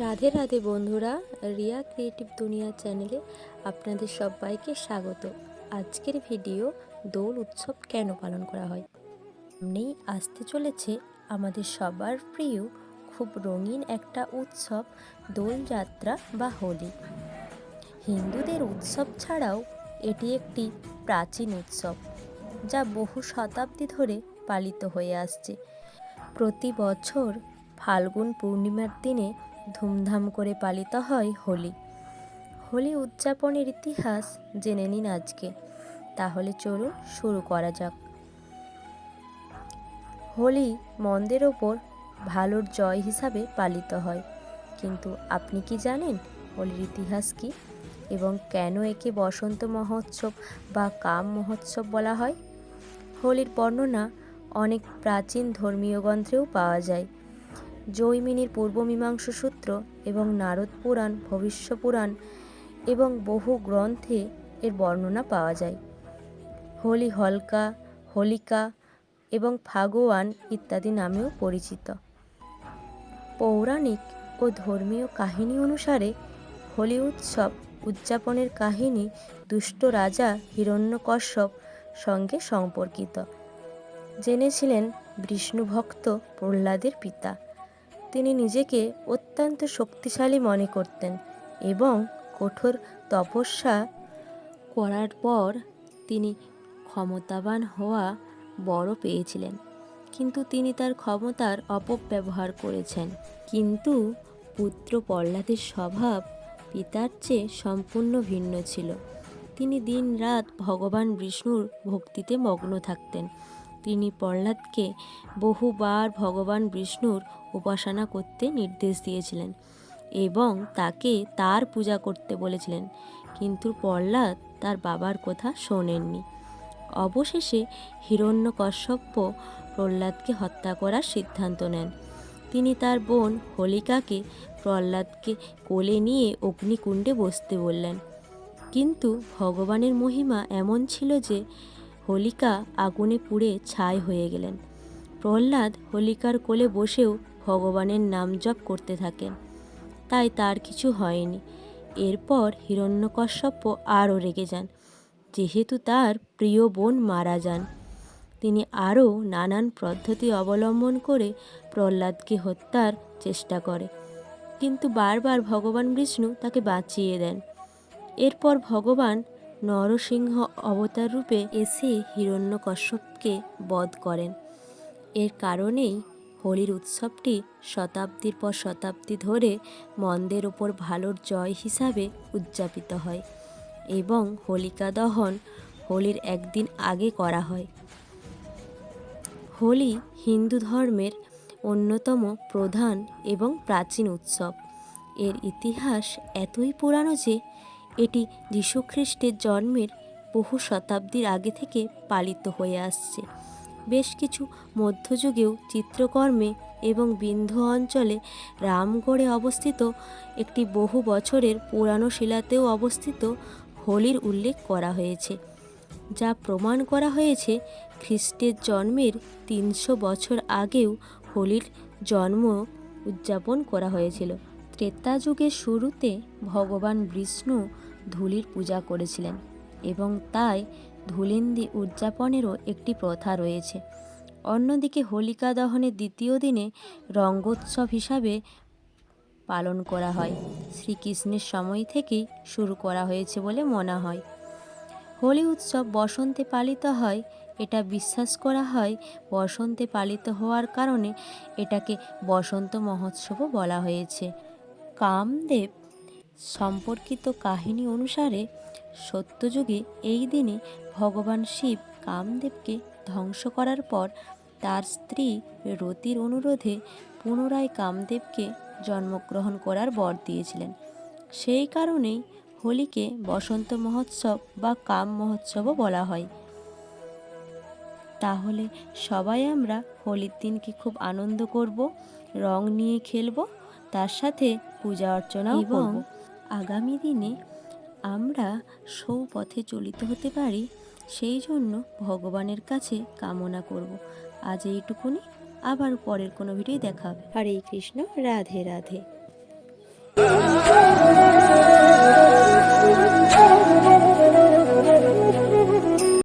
রাধে রাধে বন্ধুরা, রিয়া ক্রিয়েটিভ দুনিয়া চ্যানেলে আপনাদের সবাইকে স্বাগত। আজকের ভিডিও দোল উৎসব কেন পালন করা হয়। সামনেই আসতে চলেছে আমাদের সবার প্রিয় খুব রঙিন একটা উৎসব, দোলযাত্রা বা হোলি। হিন্দুদের উৎসব ছাড়াও এটি একটি প্রাচীন উৎসব যা বহু শতাব্দী ধরে পালিত হয়ে আসছে। প্রতি বছর ফাল্গুন পূর্ণিমার দিনে ধুমধাম করে পালিত হয় হোলি। হোলি উদযাপনের ইতিহাস জেনে নিন আজকে। তাহলে চলুন শুরু করা যাক। হোলি মন্দের ওপর ভালোর জয় হিসাবে পালিত হয়, কিন্তু আপনি কি জানেন হোলির ইতিহাস কি এবং কেন একে বসন্ত মহোৎসব বা কাম মহোৎসব বলা হয়? হোলির বর্ণনা অনেক প্রাচীন ধর্মীয় গ্রন্থেও পাওয়া যায়। জৈমিনীর পূর্বমীমাংসা সূত্র এবং নারদ পুরাণ, ভবিষ্য পুরাণ এবং বহু গ্রন্থে এর বর্ণনা পাওয়া যায়। হোলি হলকা, হোলিকা এবং ফাগুয়ান ইত্যাদি নামেও পরিচিত। পৌরাণিক ও ধর্মীয় কাহিনী অনুসারে হোলি উৎসব উদযাপনের কাহিনী দুষ্ট রাজা হিরণ্যকশ্যপ সঙ্গে সম্পর্কিত। জেনেছিলেন বিষ্ণু ভক্ত প্রহ্লাদের পিতা। তিনি নিজেকে অত্যন্ত শক্তিশালী মনে করতেন এবং কঠোর তপস্যা করার পর তিনি ক্ষমতাবান হওয়া বর পেয়েছিলেন, কিন্তু তিনি তার ক্ষমতার অপব্যবহার করেছেন। কিন্তু পুত্র প্রহ্লাদের স্বভাব পিতার চেয়ে সম্পূর্ণ ভিন্ন ছিল। তিনি দিন রাত ভগবান বিষ্ণুর ভক্তিতে মগ্ন থাকতেন। তিনি প্রহ্লাদকে বহুবার ভগবান বিষ্ণুর উপাসনা করতে নির্দেশ দিয়েছিলেন এবং তাকে তার পূজা করতে বলেছিলেন, কিন্তু প্রহ্লাদ তার বাবার কথা শোনেননি। অবশেষে হিরণ্যকশ্যপ প্রহ্লাদকে হত্যা করার সিদ্ধান্ত নেন। তিনি তার বোন হোলিকাকে প্রহ্লাদকে কোলে নিয়ে অগ্নিকুণ্ডে বসতে বললেন, কিন্তু ভগবানের মহিমা এমন ছিল যে হোলিকা আগুনে পুড়ে ছাই হয়ে গেলেন। প্রহ্লাদ হোলিকার কোলে বসেও ভগবানের নাম জপ করতে থাকেন, তাই তার কিছু হয়নি। এরপর হিরণ্যকশ্যপ আরও রেগে যান, যেহেতু তার প্রিয় বোন মারা যান। তিনি আরও নানান পদ্ধতি অবলম্বন করে প্রহ্লাদকে হত্যার চেষ্টা করে, কিন্তু বারবার ভগবান বিষ্ণু তাকে বাঁচিয়ে দেন। এরপর ভগবান নরসিংহ অবতার রূপে এসে হিরণ্যকশ্যপকে বধ করেন। এর কারণেই হোলির উৎসবটি শতাব্দীর পর শতাব্দী ধরে মন্দের ওপর ভালোর জয় হিসাবে উদযাপিত হয় এবং হোলিকা দহন হোলির একদিন আগে করা হয়। হোলি হিন্দু ধর্মের অন্যতম প্রধান এবং প্রাচীন উৎসব। এর ইতিহাস এতই পুরানো যে এটি যীশুখ্রিস্টের জন্মের বহু শতাব্দীর আগে থেকে পালিত হয়ে আসছে। বেশ কিছু মধ্যযুগীয় চিত্রকর্মে এবং বিন্ধ্য অঞ্চলে রামগড়ে অবস্থিত একটি বহু বছরের পুরানো শিলাতেও অবস্থিত হোলির উল্লেখ করা হয়েছে, যা প্রমাণ করা হয়েছে খ্রিস্টের জন্মের 300 বছর আগেও হোলির জন্ম উদযাপন করা হয়েছিল। ত্রেতা যুগের শুরুতে ভগবান বিষ্ণু ধূলির পূজা করেছিলেন এবং তাই ধূলিন্দি উদযাপনেরও একটি প্রথা রয়েছে। অন্যদিকে হোলিকা দহনের দ্বিতীয় দিনে রঙ্গোৎসব হিসাবে পালন করা হয়। শ্রীকৃষ্ণের সময় থেকেই শুরু করা হয়েছে বলে মনে হয়। হোলি উৎসব বসন্তে পালিত হয়। এটা বিশ্বাস করা হয় বসন্তে পালিত হওয়ার কারণে এটাকে বসন্ত মহোৎসবও বলা হয়েছে। কামদেব সম্পর্কিত কাহিনী অনুসারে সত্যযুগে এই দিনে ভগবান শিব কামদেবকে ধ্বংস করার পর তার স্ত্রী রতির অনুরোধে পুনরায় কামদেবকে জন্মগ্রহণ করার বর দিয়েছিলেন। সেই কারণেই হোলিকে বসন্ত মহোৎসব বা কাম মহোৎসবও বলা হয়। তাহলে সবাই আমরা হোলির দিনকে খুব আনন্দ করব, রং নিয়ে খেলব, তার সাথে পূজা অর্চনাও করব। আগামী দিনে আমরা সৌপথে চলিত হতে পারি, সেই জন্য ভগবানের কাছে কামনা করব। আজ এইটুকুনি, আবার পরের কোনো ভিডিও দেখা হবে। হরে কৃষ্ণ, রাধে রাধে।